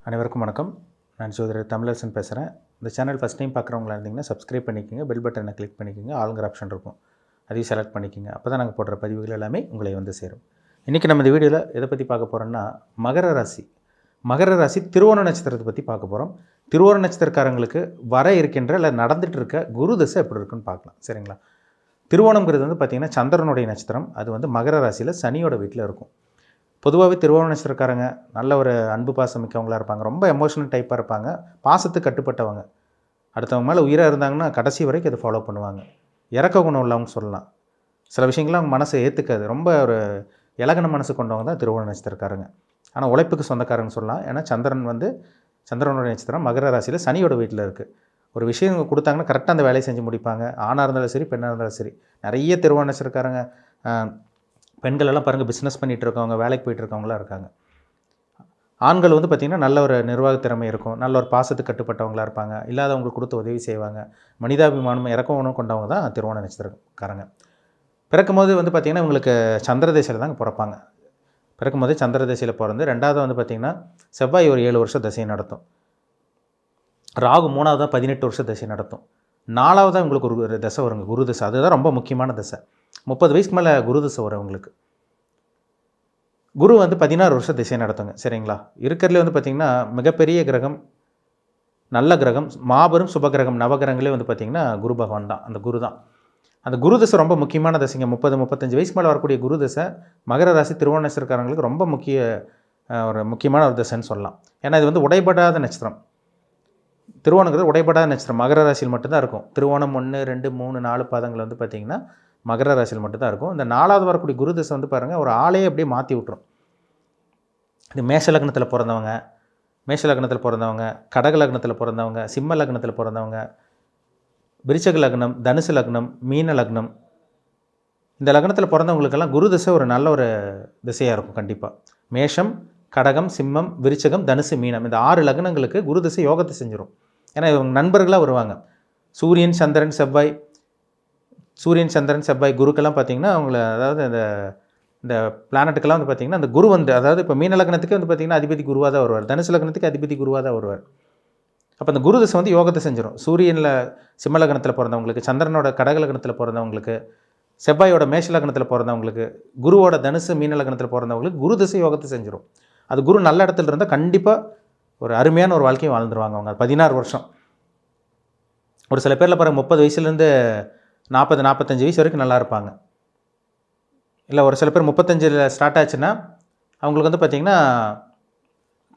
அனைவருக்கும் வணக்கம். நான் ஜோதிடர் தமிழரசன் பேசுகிறேன். இந்த சேனல் ஃபஸ்ட் டைம் பார்க்குறவங்களா இருந்தீங்கன்னா சப்ஸ்கிரைப் பண்ணிக்கோங்க, பெல் பட்டனை கிளிக் பண்ணிக்கோங்க, ஆளுங்கிற ஆப்ஷன் இருக்கும், அதையும் செலக்ட் பண்ணிக்கோங்க. அப்போ தான் நாங்கள் போடுற பதிவுகள் எல்லாமே உங்களை வந்து சேரும். இன்றைக்கி நம்ம இந்த வீடியோவில் எதை பற்றி பார்க்க போகிறோம்னா மகர ராசி திருவோண நட்சத்திரத்தை பற்றி பார்க்க போகிறோம். திருவோண நட்சத்திரக்காரங்களுக்கு வர இருக்கின்ற இல்லை நடந்துகிட்டு இருக்க குரு தசை எப்படி இருக்குன்னு பார்க்கலாம். சரிங்களா? திருவோணம்ங்கிறது வந்து பார்த்திங்கன்னா சந்திரனுடைய நட்சத்திரம். அது வந்து மகர ராசியில் சனியோட வீட்டில் இருக்கும். பொதுவாகவே திருவோண நட்சத்திரக்காரங்க நல்ல ஒரு அன்பு பாசம் மிக்கவங்களாக இருப்பாங்க. ரொம்ப எமோஷனல் டைப்பாக இருப்பாங்க. பாசத்துக்கு கட்டுப்பட்டவங்க. அடுத்தவங்க மேலே உயிராக இருந்தாங்கன்னா கடைசி வரைக்கும் அதை ஃபாலோ பண்ணுவாங்க. இறக்க குணம் உள்ளவங்க சொல்லலாம். சில விஷயங்கள்லாம் அவங்க மனசை ஏற்றுக்காது. ரொம்ப ஒரு இலகன மனசு கொண்டவங்க தான் திருவோண நட்சத்திரக்காரங்க. ஆனால் உழைப்புக்கு சொந்தக்காரங்க சொல்லலாம். ஏன்னா சந்திரனுடைய நட்சத்திரம் மகர ராசியில் சனியோட வீட்டில் இருக்குது. ஒரு விஷயம் கொடுத்தாங்கன்னா கரெக்டாக அந்த வேலையை செஞ்சு முடிப்பாங்க. ஆணாக இருந்தாலும் சரி, பெண்ணாக இருந்தாலும் சரி. நிறைய திருவோண நட்சத்திரக்காரங்க பெண்கள் எல்லாம் பாருங்கள், பிஸ்னஸ் பண்ணிகிட்டு இருக்கவங்க, வேலைக்கு போய்ட்டு இருக்கவங்களாம் இருக்காங்க. ஆண்கள் வந்து பார்த்திங்கன்னா நல்ல ஒரு நிர்வாக திறமை இருக்கும், நல்ல ஒரு பாசத்துக்கு கட்டுப்பட்டவங்களாக இருப்பாங்க, இல்லாதவங்களுக்கு கொடுத்து உதவி செய்வாங்க, மனிதாபிமானம் இறக்கணும் கொண்டவங்க தான் திருவோண நட்சத்திரக்காரங்க. பிறக்கும் போது வந்து பார்த்திங்கன்னா இவங்களுக்கு சந்திரதேசையில் தாங்க பிறப்பாங்க. பிறக்கும் போதே சந்திரதேசையில் பிறந்து, ரெண்டாவது வந்து பார்த்திங்கன்னா செவ்வாய் ஒரு 7 வருஷம் தசையை நடத்தும். ராகு 3வது 18 வருஷம் தசை நடத்தும். 4வதாக உங்களுக்கு ஒரு தசை வருங்க, குரு தசை. அதுதான் ரொம்ப முக்கியமான தசை. 30 வயசுக்கு மேலே குரு தசை வரும் உங்களுக்கு. குரு வந்து 16 வருஷம் திசை நடத்துங்க. சரிங்களா? இருக்கிறதுலே வந்து பார்த்திங்கன்னா மிகப்பெரிய கிரகம், நல்ல கிரகம், மாபெரும் சுபகிரகம், நவகிரகங்களே வந்து பார்த்திங்கன்னா குரு பகவான் தான். அந்த குரு தான். அந்த குரு தசை ரொம்ப முக்கியமான தசைங்க. 30-35 வயசுக்கு மேலே வரக்கூடிய குரு தசை மகர ராசி திருவோண நட்சத்திரக்காரங்களுக்கு ரொம்ப முக்கியமான ஒரு தசைன்னு சொல்லலாம். ஏன்னா இது வந்து உடைபடாத நட்சத்திரம். திருவோணங்கிறது உடைபடாத நட்சத்திரம். மகர ராசியில் மட்டும்தான் இருக்கும். திருவோணம் 1, 2, 3, 4 பாதங்கள் வந்து பார்த்திங்கன்னா மகர ராசியில் மட்டும்தான் இருக்கும். இந்த 4வது வரக்கூடிய குரு தசை வந்து பாருங்கள், ஒரு ஆளையே அப்படியே மாற்றி விட்டுரும். இது மேஷ லக்னத்தில் பிறந்தவங்க, கடக லக்னத்தில் பிறந்தவங்க, சிம்ம லக்னத்தில் பிறந்தவங்க, விருச்சக லக்னம், தனுசு லக்னம், மீன லக்னம், இந்த லக்னத்தில் பிறந்தவங்களுக்கெல்லாம் குரு தசை ஒரு நல்ல ஒரு திசையாக இருக்கும். கண்டிப்பாக மேஷம், கடகம், சிம்மம், விருச்சகம், தனுசு, மீனம், இந்த 6 லக்னங்களுக்கு குரு தசை யோகத்தை செஞ்சிடும். ஏன்னா இவங்க நண்பர்களாக வருவாங்க. சூரியன் சந்திரன் செவ்வாய் குருக்கெல்லாம் பார்த்திங்கன்னா அவங்கள, அதாவது இந்த பிளானட்டுக்கெல்லாம் வந்து பார்த்திங்கன்னா அந்த குரு வந்து, அதாவது இப்போ மீன லக்னத்துக்கு வந்து பார்த்திங்கன்னா அதிபதி குருவாக தான் வருவார், தனுசு லக்னத்துக்கு அதிபதி குருவாக தான் வருவார். அப்போ அந்த குரு தசை வந்து யோகத்தை செஞ்சிடும். சூரியனில் சிம்ம லக்னத்தில் பிறந்தவங்களுக்கு, சந்திரனோட கடக லக்னத்தில் பிறந்தவங்களுக்கு, செவ்வாயோட மேஷ லக்னத்தில் பிறந்தவங்களுக்கு, குருவோட தனுசு மீன லக்னத்தில் பிறந்தவங்களுக்கு குரு தசை யோகத்தை செஞ்சிடும். அது குரு நல்ல இடத்துல இருந்தால் கண்டிப்பாக ஒரு அருமையான ஒரு வாழ்க்கையை வாழ்ந்துருவாங்க அவங்க. 16 வருஷம். ஒரு சில பேரில் பாருங்கள் 30 வயசுலேருந்து 40-45 வயசு வரைக்கும் நல்லா இருப்பாங்க. இல்லை ஒரு சில பேர் 35 ஸ்டார்ட் ஆச்சுன்னா அவங்களுக்கு வந்து பார்த்திங்கன்னா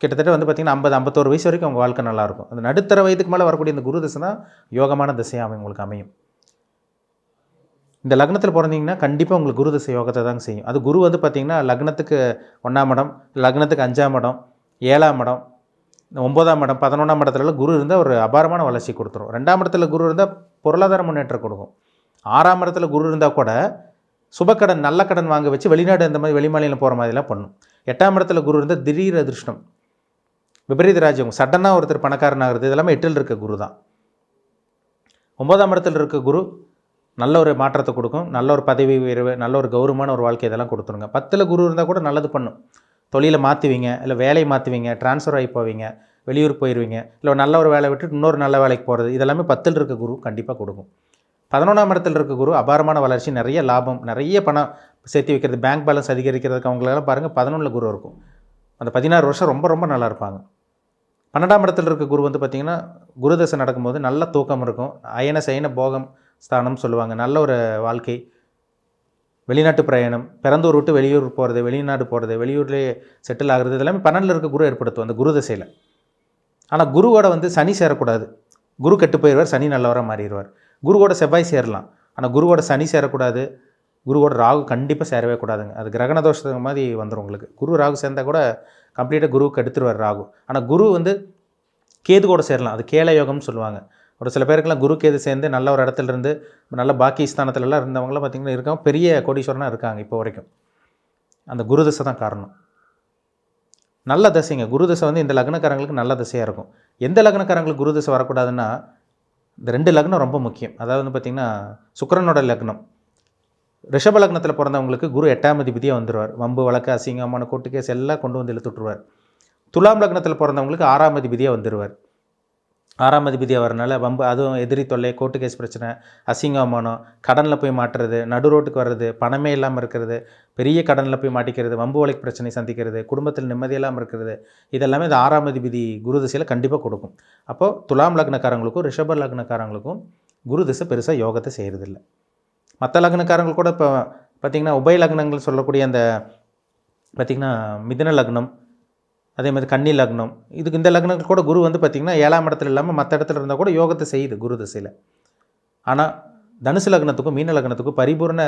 கிட்டத்தட்ட வந்து பார்த்திங்கன்னா 50-51 வயசு வரைக்கும் அவங்க வாழ்க்கை நல்லாயிருக்கும். அந்த நடுத்தர வயதுக்கு மேலே வரக்கூடிய இந்த குரு தசை தான் யோகமான திசையாக உங்களுக்கு அமையும். இந்த லக்னத்தில் பிறந்தீங்கன்னா கண்டிப்பாக உங்களுக்கு குரு தசை யோகத்தை தாங்க செய்யும். அது குரு வந்து பார்த்திங்கன்னா லக்னத்துக்கு 1ஆம் இடம், லக்னத்துக்கு 5ஆம் இடம், 7ஆம் இடம், 9ஆம் இடம், 11ஆம் இடத்துலலாம் குரு இருந்தால் ஒரு அபாரமான வளர்ச்சி கொடுத்துரும். 2ஆம் இடத்துல குரு இருந்தால் பொருளாதார முன்னேற்றம் கொடுக்கும். 6ஆம் இடத்துல குரு இருந்தால் கூட சுபக்கடன், நல்ல கடன் வாங்க வச்சு வெளிநாடு இந்த மாதிரி வெளிமாநிலம் போகிற மாதிரிலாம் பண்ணும். 8ஆம் இடத்துல குரு இருந்தால் திடீர் அதிர்ஷ்டம், விபரீத ராஜ்யம், சடனாக ஒருத்தர் பணக்காரன் ஆகிறது, இதெல்லாமே 8ல் இருக்க குரு தான். 9ஆம் இடத்துல இருக்க குரு நல்ல ஒரு மாற்றத்தை கொடுக்கும், நல்ல ஒரு பதவி உயர்வு, நல்ல ஒரு கௌரவமான ஒரு வாழ்க்கை இதெல்லாம் கொடுத்துருங்க. 10ல் குரு இருந்தால் கூட நல்லது பண்ணும். தொழிலை மாற்றுவீங்க, இல்லை வேலையை மாற்றுவீங்க, ட்ரான்ஸ்ஃபர் ஆகி போவீங்க, வெளியூர் போயிடுவீங்க, இல்லை நல்ல ஒரு வேலை விட்டு இன்னொரு நல்ல வேலைக்கு போகிறது, இதெல்லாமே 10ல் இருக்க குரு கண்டிப்பாக கொடுக்கும். 11ஆம் இடத்துல இருக்க குரு அபாரமான வளர்ச்சி, நிறைய லாபம், நிறைய பணம் சேர்த்து வைக்கிறது, பேங்க் பேலன்ஸ் அதிகரிக்கிறதுக்கு அவங்களெல்லாம் பாருங்கள் 11ல் குரு இருக்கும். அந்த 16 வருஷம் ரொம்ப ரொம்ப நல்லா இருப்பாங்க. 12ஆம் இடத்துல இருக்க குரு வந்து பார்த்திங்கன்னா குரு தசை நடக்கும்போது நல்ல தூக்கம் இருக்கும், அயன சயன போகம் ஸ்தானம் சொல்லுவாங்க, நல்ல ஒரு வாழ்க்கை, வெளிநாட்டு பிரயாணம், பிறந்தூர் விட்டு வெளியூர் போகிறது, வெளிநாடு போகிறது, வெளியூர்லேயே செட்டில் ஆகிறது, இதெல்லாமே 12ல் இருக்க குரு ஏற்படுத்தும் அந்த குரு தசையில். ஆனால் குருவோட வந்து சனி சேரக்கூடாது. குரு கெட்டு போயிடுவார், சனி நல்லவராக மாறிடுவார். குருவோட செவ்வாய் சேரலாம், ஆனால் குருவோட சனி சேரக்கூடாது, குருவோட ராகு கண்டிப்பாக சேரவே கூடாதுங்க. அது கிரகண தோஷத்துக்கு மாதிரி வந்துடும் உங்களுக்கு. குரு ராகு சேர்ந்தால் கூட கம்ப்ளீட்டாக குருவுக்கு எடுத்துருவார் ராகு. ஆனால் குரு வந்து கேது கூட சேரலாம், அது கேல யோகம்னு சொல்லுவாங்க. ஒரு சில பேருக்கெல்லாம் குரு கேது சேர்ந்து நல்ல ஒரு இடத்துல இருந்து நல்ல பாக்கி ஸ்தானத்துலலாம் இருந்தவங்களாம் பார்த்திங்கன்னா இருக்காங்க, பெரிய கோடீஸ்வரனாக இருக்காங்க இப்போ வரைக்கும். அந்த குரு தசை தான் காரணம். நல்ல தசைங்க குரு தசை வந்து இந்த லக்னக்காரங்களுக்கு நல்ல தசையாக இருக்கும். எந்த லக்னக்காரங்களுக்கு குரு தசை வரக்கூடாதுன்னா இந்த 2 லக்னம் ரொம்ப முக்கியம். அதாவது வந்து பார்த்திங்கன்னா சுக்கிரனோட லக்னம், ரிஷப லக்னத்தில் பிறந்தவங்களுக்கு குரு 8ஆம் அதிபதியாக வந்துடுவார். வம்பு வழக்கு அசிங்கமான கோர்ட்டு கேஸ் எல்லாம் கொண்டு வந்து இழுத்துட்ருவார். துலாம் லக்னத்தில் பிறந்தவங்களுக்கு 6ஆம் அதிபதியாக வந்துடுவார். 6ஆம் அதிபதியாக வரனால வம்பு, அதுவும் எதிரி தொல்லை, கோர்ட்டு கேஸ் பிரச்சனை, அசிங்கமானம், கடனில் போய் மாட்டுறது, நடு ரோட்டுக்கு வர்றது, பணமே இல்லாமல் இருக்கிறது, பெரிய கடனில் போய் மாட்டிக்கிறது, வம்பு வழக்கு பிரச்சனை சந்திக்கிறது, குடும்பத்தில் நிம்மதி இல்லாமல் இருக்கிறது, இதெல்லாமே இந்த 6ஆம் அதிபதி குரு திசையில் கண்டிப்பாக கொடுக்கும். அப்போது துலாம் லக்னக்காரங்களுக்கும் ரிஷப லக்னக்காரங்களுக்கும் குரு திசை பெருசாக யோகத்தை செய்கிறதில்ல. மற்ற லக்னக்காரங்கள் கூட இப்போ பார்த்திங்கன்னா உபய லக்னங்கள் சொல்லக்கூடிய அந்த பார்த்திங்கன்னா மிதுன லக்னம், அதே மாதிரி கன்னி லக்னம், இதுக்கு இந்த லக்னங்கள் கூட குரு வந்து பார்த்திங்கன்னா 7ஆம் இடத்துல இல்லாமல் மற்ற இடத்துல இருந்தால் கூட யோகத்தை செய்யுது குரு திசையில். ஆனால் தனுசு லக்னத்துக்கும் மீன லக்னத்துக்கும் பரிபூர்ண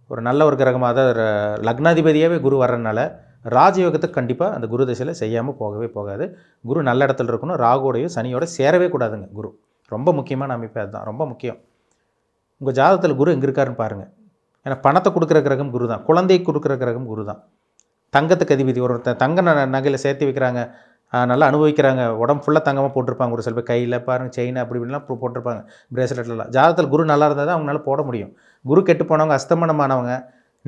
ஒரு நல்ல ஒரு கிரகமாக, அதாவது லக்னாதிபதியாகவே குரு வர்றதுனால ராஜயோகத்துக்கு கண்டிப்பாக அந்த குரு திசையில் செய்யாமல் போகவே போகாது. குரு நல்ல இடத்துல இருக்கணும். ராகுவோடையும் சனியோட சேரவே கூடாதுங்க. குரு ரொம்ப முக்கியமான அமைப்பு, அதுதான் ரொம்ப முக்கியம். உங்கள் ஜாதகத்தில் குரு எங்கே இருக்காருன்னு பாருங்கள். ஏன்னா பணத்தை கொடுக்குற கிரகம் குரு தான், குழந்தைக்கு கொடுக்குற கிரகம் குரு தான், தங்கத்துக்கு அதிபதி. ஒருத்தர் தங்க நகையில் சேர்த்து வைக்கிறாங்க, நல்லா அனுபவிக்கிறாங்க, உடம்பு ஃபுல்லாக தங்கமாக போட்டிருப்பாங்க. ஒரு சில பேர் கையில் பாருங்கள் செயின் அப்படி இப்படிலாம் போட்டிருப்பாங்க, பிரேஸ்லெட்லாம். ஜாதகத்தில் குரு நல்லா இருந்தால் தான் அவங்களால போட முடியும். குரு கெட்டு போனவங்க, அஸ்தமனமானவங்க,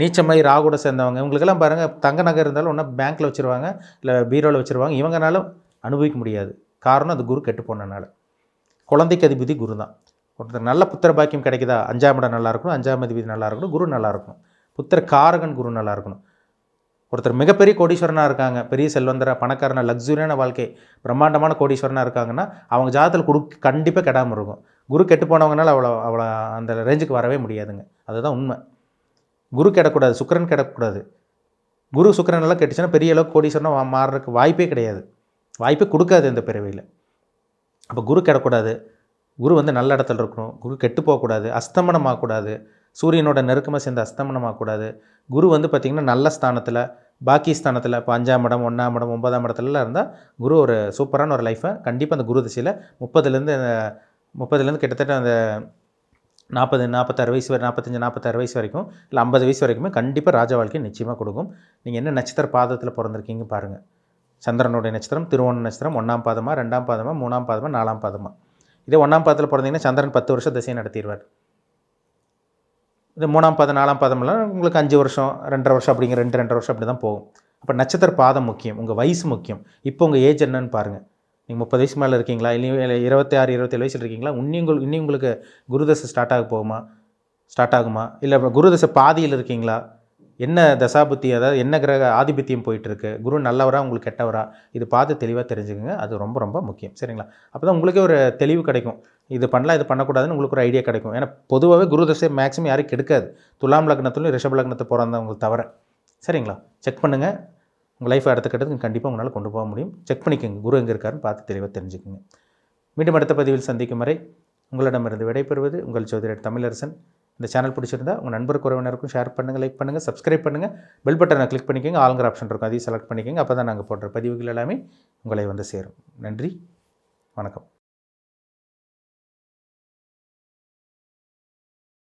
நீச்சமாய் ராகுட சேர்ந்தவங்க, இவங்களுக்கெல்லாம் பாருங்கள் தங்க நகை இருந்தாலும் ஒன்றா பேங்க்கில் வச்சுருவாங்க, இல்லை பீரோவில் வச்சுருவாங்க. இவங்கனாலும் அனுபவிக்க முடியாது. காரணம் அது குரு கெட்டு போனனால. குழந்தைக்கு அதிபதி குரு தான். ஒருத்தர் நல்ல புத்திர பாக்கியம் கிடைக்குதா, 5ஆம் இடம் நல்லா இருக்கணும், 5ஆம் அதிபதி நல்லா இருக்கணும், குரு நல்லா இருக்கணும், புத்திர காரகன் குரு நல்லா இருக்கணும். ஒருத்தர் மிகப்பெரிய கோடீஸ்வரனாக இருக்காங்க, பெரிய செல்வந்தராக, பணக்காரனாக, லக்ஸுரியான வாழ்க்கை, பிரம்மாண்டமான கோடீஸ்வரனாக இருக்காங்கன்னா அவங்க ஜாதகத்தில் கண்டிப்பாக கெடாமல் இருக்கும். குரு கெட்டு போனவங்கனால அவ்வளோ அந்த ரேஞ்சுக்கு வரவே முடியாதுங்க. அதுதான் உண்மை. குரு கெடக்கூடாது, சுக்கிரன் கெடக்கூடாது. குரு சுக்கிரன் எல்லாம் கெட்டுச்சுன்னா பெரிய அளவுக்கு கோடீஸ்வரனாக மாறுறதுக்கு வாய்ப்பே கிடையாது, வாய்ப்பே கொடுக்காது இந்த பிறவியில். அப்போ குரு கெடக்கூடாது, குரு வந்து நல்ல இடத்துல இருக்கணும், குரு கெட்டு போகக்கூடாது, அஸ்தமனமாகக்கூடாது, சூரியனோட நெருக்கமாக சேர்ந்து அஸ்தமனமாகக்கூடாது. குரு வந்து பார்த்திங்கன்னா நல்ல ஸ்தானத்தில், பாக்கி ஸ்தானத்தில், இப்போ 5ஆம் இடம், 1ஆம் இடம், 9ஆம் இடத்துலலாம் இருந்தால் குரு ஒரு சூப்பரான ஒரு லைஃப்பை கண்டிப்பாக அந்த குரு திசையில் 30லேருந்து கிட்டத்தட்ட அந்த 46 வயசு வரை, 46 வயசு வரைக்கும், இல்லை 50 வயசு வரைக்குமே கண்டிப்பாக ராஜ வாழ்க்கையை நிச்சயமாக கொடுக்கும். நீங்கள் என்ன நட்சத்திர பாதத்தில் பிறந்திருக்கீங்க பாருங்கள். சந்திரனுடைய நட்சத்திரம் திருவோண நட்சத்திரம் 1ஆம் பாதமாக, 2ஆம் பாதமாக, 3ஆம் பாதமாக, 4ஆம் பாதமாக. இதே 1ஆம் பாதத்தில் பிறந்தீங்கன்னா சந்திரன் 10 வருஷம் திசையை நடத்திடுவார். இது 3ஆம் பாதம் 4ஆம் பாதம்லாம் உங்களுக்கு 5 வருஷம் 2.5 வருஷம் அப்படிங்கிற 2.5 வருஷம் அப்படி தான் போகும். அப்போ நட்சத்திர பாதம் முக்கியம், உங்கள் வயசு முக்கியம். இப்போ உங்கள் ஏஜ் என்னன்னு பாருங்கள். நீங்கள் 30 வயசு மேலே இருக்கீங்களா, இல்லை 26 27 வயசில் இருக்கீங்களா, இன்னும் உங்களுக்கு குருதசை ஸ்டார்ட் ஆகுமா, இல்லை குருதசை பாதியில் இருக்கீங்களா, என்ன தசாபுத்தி, அதாவது என்ன கிரக ஆதிபத்தியம் போயிட்டுருக்கு, குரு நல்லவரா உங்களுக்கு கெட்டவரா, இது பார்த்து தெளிவாக தெரிஞ்சுக்கோங்க. அது ரொம்ப ரொம்ப முக்கியம். சரிங்களா? அப்போ தான் உங்களுக்கே ஒரு தெளிவு கிடைக்கும். இது பண்ணலாம், இது பண்ணக்கூடாதுன்னு உங்களுக்கு ஒரு ஐடியா கிடைக்கும். ஏன்னா பொதுவாகவே குரு தசை மேக்ஸிமம் யாரும் கெடுக்காது, துலாம் லக்னத்துலையும் ரிஷப லக்னத்தை பிறந்தவங்களுக்கு தவிர. சரிங்களா? செக் பண்ணுங்கள். உங்கள் லைஃப் அடுத்த கட்டத்துக்கு கண்டிப்பாக உங்களால் கொண்டு போக முடியும். செக் பண்ணிக்கோங்க, குரு எங்கே இருக்காருன்னு பார்த்து தெளிவாக தெரிஞ்சுக்கோங்க. மீண்டும் அடுத்த பதிவில் சந்திக்கும் வரை உங்களிடமிருந்து விடைபெறுவது உங்கள் ஜோதிடர் தமிழரசன். இந்த சேனல் பிடிச்சிருந்தா உங்கள் நண்பருக்கு உறவினருக்கும் ஷேர் பண்ணுங்கள், லைக் பண்ணுங்கள், சப்ஸ்கிரைப் பண்ணுங்கள், பெல் பட்டனை கிளிக் பண்ணிக்கோங்க, ஆளுங்கிற ஆப்ஷன் இருக்கும், அதையும் செலக்ட் பண்ணிக்கோங்க. அப்போ தான் நாங்கள் போடுற பதிவுகள் எல்லாமே உங்களை வந்து சேரும். நன்றி, வணக்கம்.